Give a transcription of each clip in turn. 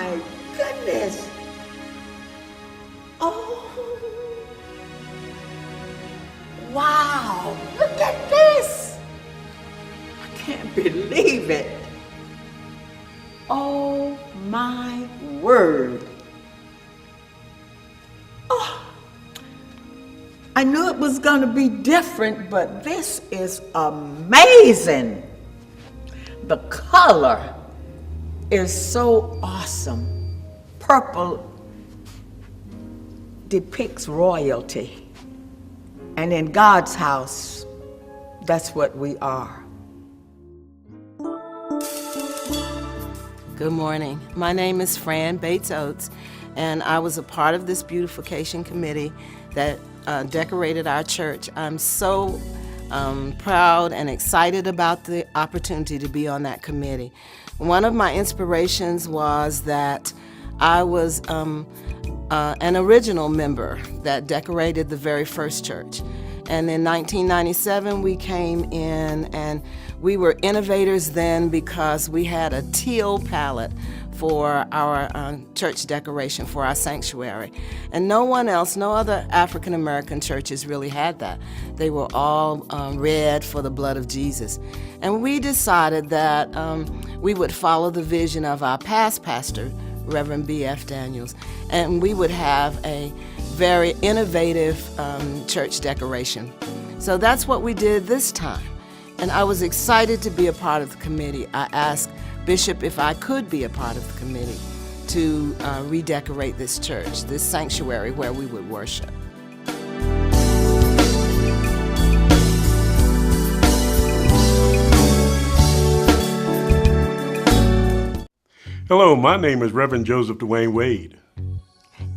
my goodness. Oh, wow, look at this. I can't believe it. Oh my word. Oh, I knew it was gonna be different, but this is amazing. The color is so awesome. Purple depicts royalty. And in God's house, that's what we are. Good morning. My name is Fran Bates Oates, and I was a part of this beautification committee that decorated our church. I'm so proud and excited about the opportunity to be on that committee. One of my inspirations was that I was an original member that decorated the very first church. And in 1997, we came in, and we were innovators then because we had a teal palette for our church decoration, for our sanctuary. And no one else, no other African American churches really had that. They were all red for the blood of Jesus. And we decided that we would follow the vision of our past pastor, Reverend B.F. Daniels, and we would have a very innovative church decoration. So that's what we did this time. And I was excited to be a part of the committee. I asked Bishop if I could be a part of the committee to redecorate this church, this sanctuary where we would worship. Hello, my name is Reverend Joseph Dwayne Wade.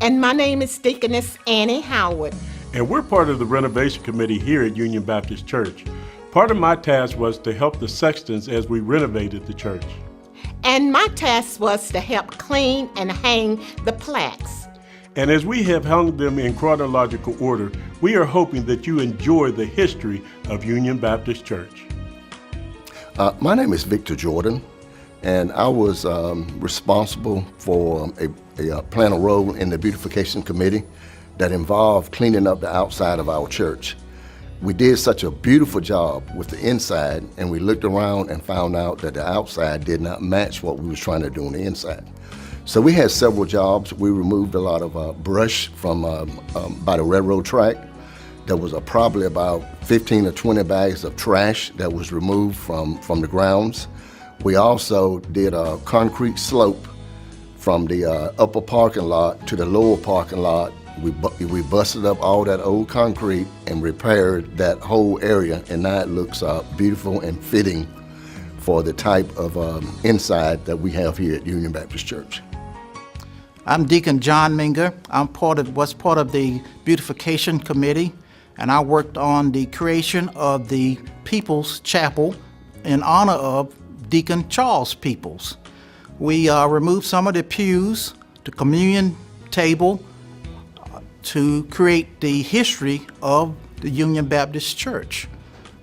And my name is Deaconess Annie Howard. And we're part of the Renovation Committee here at Union Baptist Church. Part of my task was to help the sextons as we renovated the church. And my task was to help clean and hang the plaques. And as we have hung them in chronological order, we are hoping that you enjoy the history of Union Baptist Church. My name is Victor Jordan, and I was responsible for playing a role in the beautification committee that involved cleaning up the outside of our church. We did such a beautiful job with the inside, and we looked around and found out that the outside did not match what we was trying to do on the inside. So we had several jobs. We removed a lot of brush from by the railroad track. There was probably about 15 or 20 bags of trash that was removed from the grounds. We also did a concrete slope from the upper parking lot to the lower parking lot. We busted up all that old concrete and repaired that whole area, and now it looks beautiful and fitting for the type of inside that we have here at Union Baptist Church. I'm Deacon John Minger. Was part of the beautification committee, and I worked on the creation of the People's Chapel in honor of Deacon Charles Peoples. We removed some of the pews, the communion table, to create the history of the Union Baptist Church.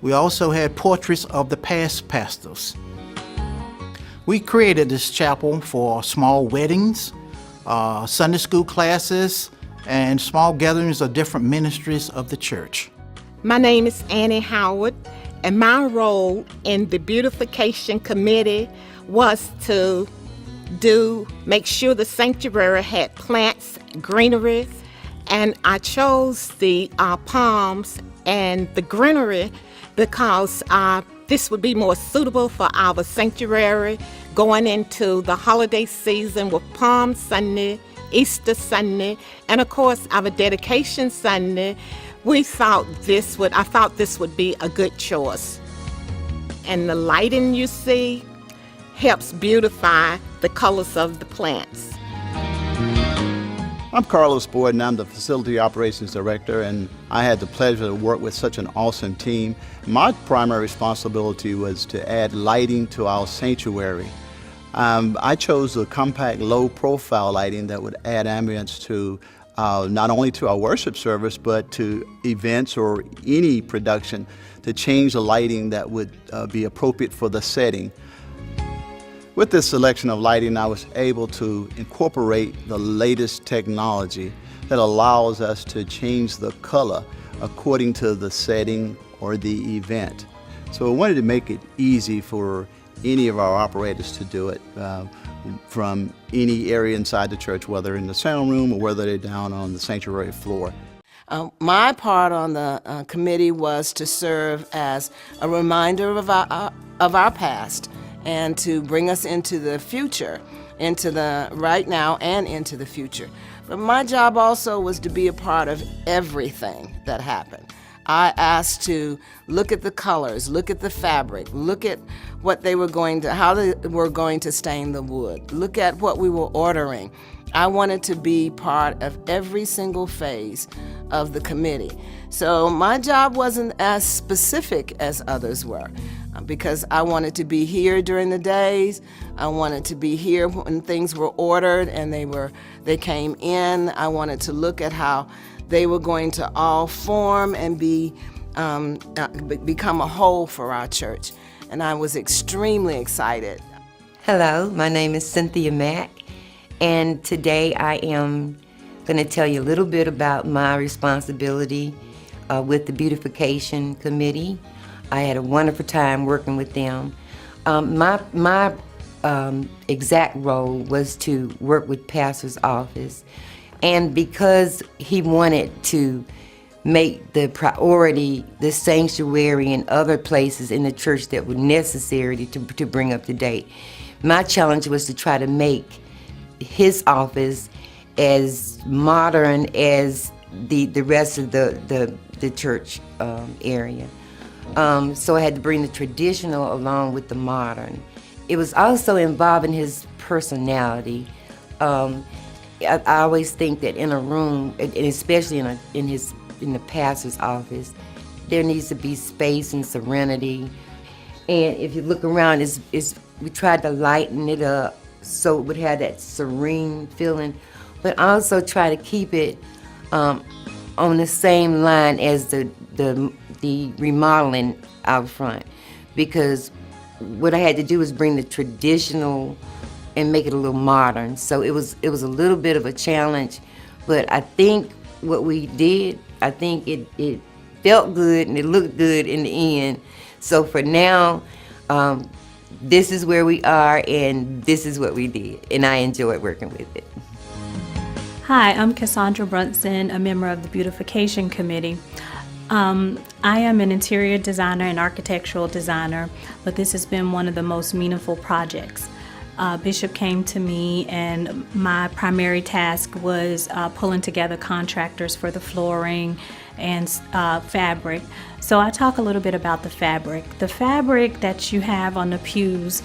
We also had portraits of the past pastors. We created this chapel for small weddings, Sunday school classes, and small gatherings of different ministries of the church. My name is Annie Howard, and my role in the beautification committee was to make sure the sanctuary had plants, greenery, and I chose the palms and the greenery because this would be more suitable for our sanctuary going into the holiday season with Palm Sunday, Easter Sunday, and of course our dedication Sunday. I thought this would be a good choice. And the lighting you see helps beautify the colors of the plants. I'm Carlos Boyd, and I'm the Facility Operations Director, and I had the pleasure to work with such an awesome team. My primary responsibility was to add lighting to our sanctuary. I chose a compact, low-profile lighting that would add ambience to not only to our worship service, but to events or any production, to change the lighting that would be appropriate for the setting. With this selection of lighting, I was able to incorporate the latest technology that allows us to change the color according to the setting or the event. So we wanted to make it easy for any of our operators to do it from any area inside the church, whether in the sound room or whether they're down on the sanctuary floor. My part on the committee was to serve as a reminder of our past and to bring us into the future, into the right now and into the future. But my job also was to be a part of everything that happened. I asked to look at the colors, look at the fabric, look at what they were going to, how they were going to stain the wood, look at what we were ordering. I wanted to be part of every single phase of the committee. So my job wasn't as specific as others were because I wanted to be here during the days. I wanted to be here when things were ordered and they came in. I wanted to look at how they were going to all form and become a whole for our church. And I was extremely excited. Hello, my name is Cynthia Mack, and today I am going to tell you a little bit about my responsibility with the Beautification Committee. I had a wonderful time working with them. My exact role was to work with pastor's office, and because he wanted to make the priority the sanctuary and other places in the church that were necessary to bring up to date, my challenge was to try to make his office as modern as the rest of the church area. So I had to bring the traditional along with the modern. It was also involving his personality. I always think that in a room, and especially in the pastor's office, there needs to be space and serenity. And if you look around, we tried to lighten it up so it would have that serene feeling, but also try to keep it on the same line as the remodeling out front, because what I had to do was bring the traditional and make it a little modern. So it was a little bit of a challenge, but I think what we did, I think it felt good and it looked good in the end. So for now, this is where we are and this is what we did, and I enjoyed working with it. Hi, I'm Cassandra Brunson, a member of the Beautification Committee. I am an interior designer and architectural designer, but this has been one of the most meaningful projects. Bishop came to me and my primary task was pulling together contractors for the flooring and fabric. So I talk a little bit about the fabric. The fabric that you have on the pews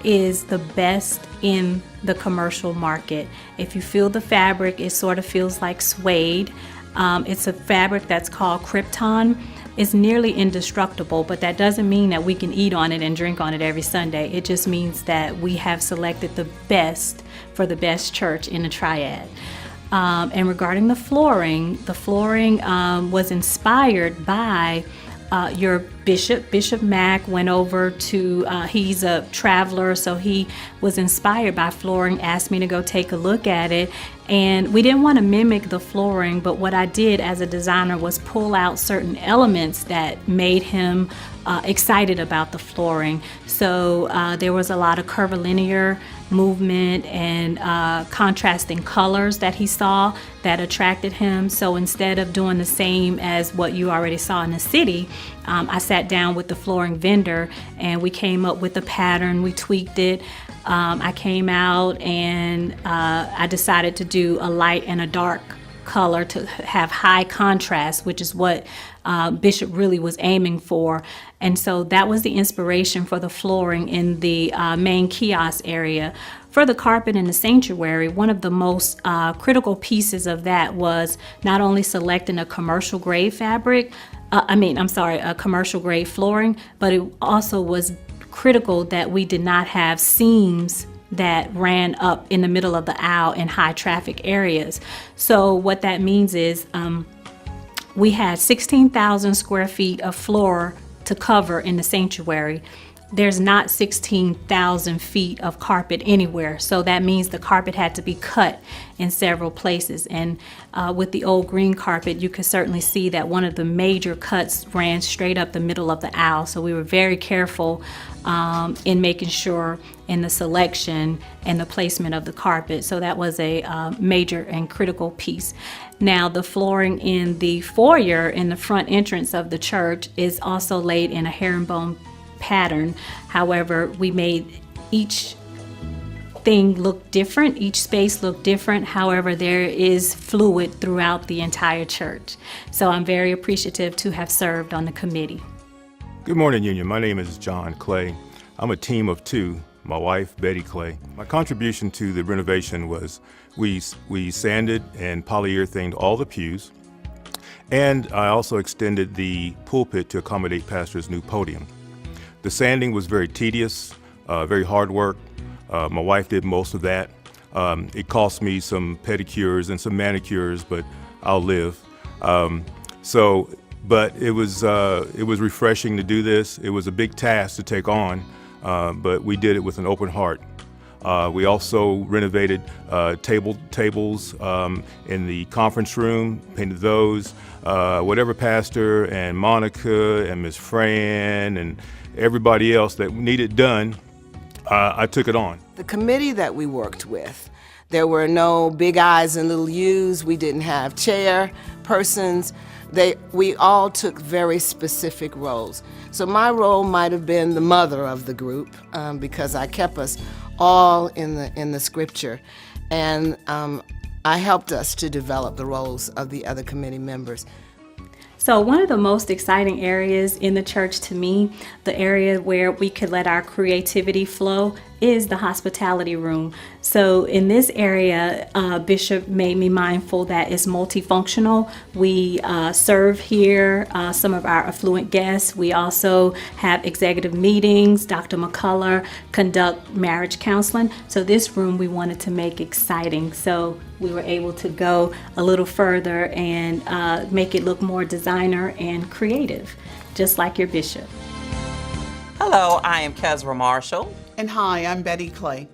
is the best in the commercial market. If you feel the fabric, it sort of feels like suede. It's a fabric that's called Krypton. It's nearly indestructible, but that doesn't mean that we can eat on it and drink on it every Sunday. It just means that we have selected the best for the best church in the triad. And regarding the flooring was inspired by your bishop. Bishop Mack went over to, he's a traveler, so he was inspired by flooring, asked me to go take a look at it. And we didn't want to mimic the flooring, but what I did as a designer was pull out certain elements that made him excited about the flooring. So there was a lot of curvilinear movement and contrasting colors that he saw that attracted him. So instead of doing the same as what you already saw in the city, I sat down with the flooring vendor and we came up with a pattern, we tweaked it. I came out and I decided to do a light and a dark color to have high contrast, which is what Bishop really was aiming for. And so that was the inspiration for the flooring in the main kiosk area. For the carpet in the sanctuary, one of the most critical pieces of that was not only selecting a commercial grade fabric, a commercial grade flooring, but it also was critical that we did not have seams that ran up in the middle of the aisle in high traffic areas. So what that means is we had 16,000 square feet of floor to cover in the sanctuary. there's not 16,000 feet of carpet anywhere. So that means the carpet had to be cut in several places. And with the old green carpet, you could certainly see that one of the major cuts ran straight up the middle of the aisle. So we were very careful in making sure in the selection and the placement of the carpet. So that was a major and critical piece. Now, the flooring in the foyer in the front entrance of the church is also laid in a herringbone pattern. However, we made each thing look different, each space look different. However, there is fluid throughout the entire church. So I'm very appreciative to have served on the committee. Good morning, Union. My name is John Clay. I'm a team of two, my wife, Betty Clay. My contribution to the renovation was we sanded and polyurethaned all the pews, and I also extended the pulpit to accommodate pastor's new podium. The sanding was very tedious, very hard work. My wife did most of that. It cost me some pedicures and some manicures, but I'll live. But it was refreshing to do this. It was a big task to take on, but we did it with an open heart. We also renovated tables in the conference room, painted those. Whatever pastor and Monica and Miss Fran and everybody else that needed done, I took it on. The committee that we worked with, there were no big I's and little U's. We didn't have chair persons. We all took very specific roles. So my role might have been the mother of the group because I kept us all in the scripture, and I helped us to develop the roles of the other committee members. So one of the most exciting areas in the church to me, the area where we could let our creativity flow, is the hospitality room. So in this area, Bishop made me mindful that it's multifunctional. We serve here some of our affluent guests. We also have executive meetings. Dr. McCullough conduct marriage counseling. So this room we wanted to make exciting. So we were able to go a little further and make it look more designer and creative, just like your bishop. Hello, I am Kezra Marshall. And hi, I'm Betty Clay.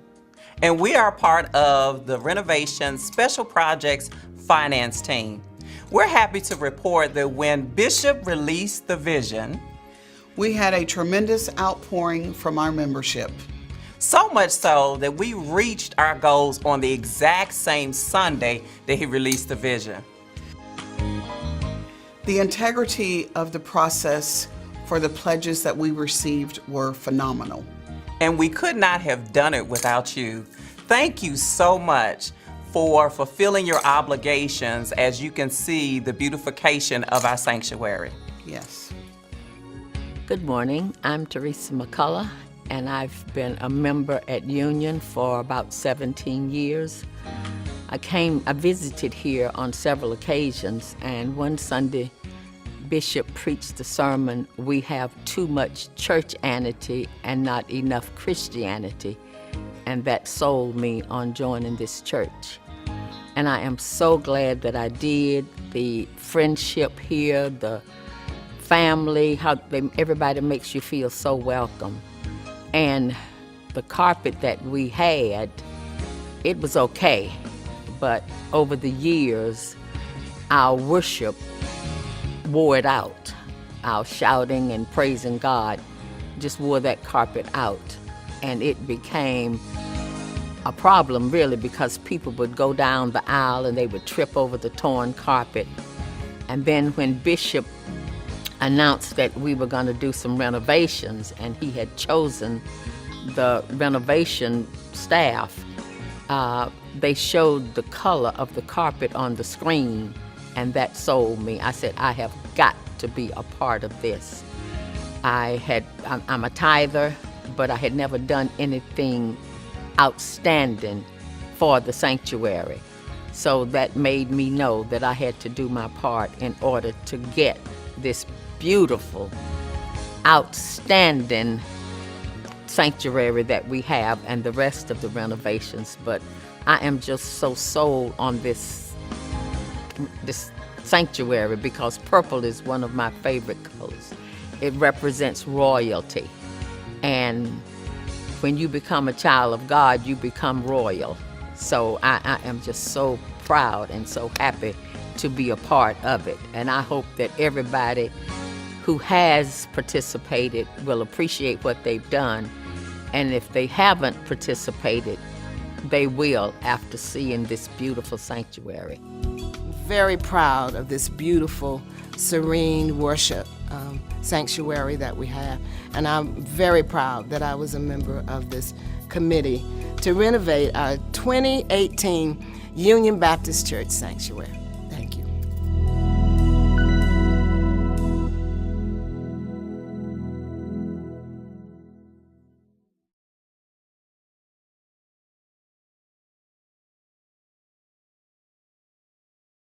And we are part of the Renovation Special Projects Finance Team. We're happy to report that when Bishop released the vision, we had a tremendous outpouring from our membership. So much so that we reached our goals on the exact same Sunday that he released the vision. The integrity of the process for the pledges that we received were phenomenal. And we could not have done it without you. Thank you so much for fulfilling your obligations as you can see the beautification of our sanctuary. Yes. Good morning. I'm Teresa McCullough, and I've been a member at Union for about 17 years. I visited here on several occasions, and one Sunday, Bishop preached the sermon, "We have too much churchianity and not enough Christianity," and that sold me on joining this church. And I am so glad that I did. The friendship here, the family, everybody makes you feel so welcome. And the carpet that we had, it was okay, but over the years, our worship wore it out. Our shouting and praising God just wore that carpet out. And it became a problem, really, because people would go down the aisle and they would trip over the torn carpet. And then when Bishop announced that we were going to do some renovations, and he had chosen the renovation staff, they showed the color of the carpet on the screen, and that sold me. I said, I have got to be a part of this. I'm a tither, but I had never done anything outstanding for the sanctuary. So that made me know that I had to do my part in order to get this beautiful, outstanding sanctuary that we have and the rest of the renovations. But I am just so sold on this sanctuary because purple is one of my favorite colors. It represents royalty. And when you become a child of God, you become royal. So I am just so proud and so happy to be a part of it. And I hope that everybody who has participated will appreciate what they've done. And if they haven't participated, they will after seeing this beautiful sanctuary. Very proud of this beautiful, serene worship sanctuary that we have. And I'm very proud that I was a member of this committee to renovate our 2018 Union Baptist Church sanctuary. Thank you.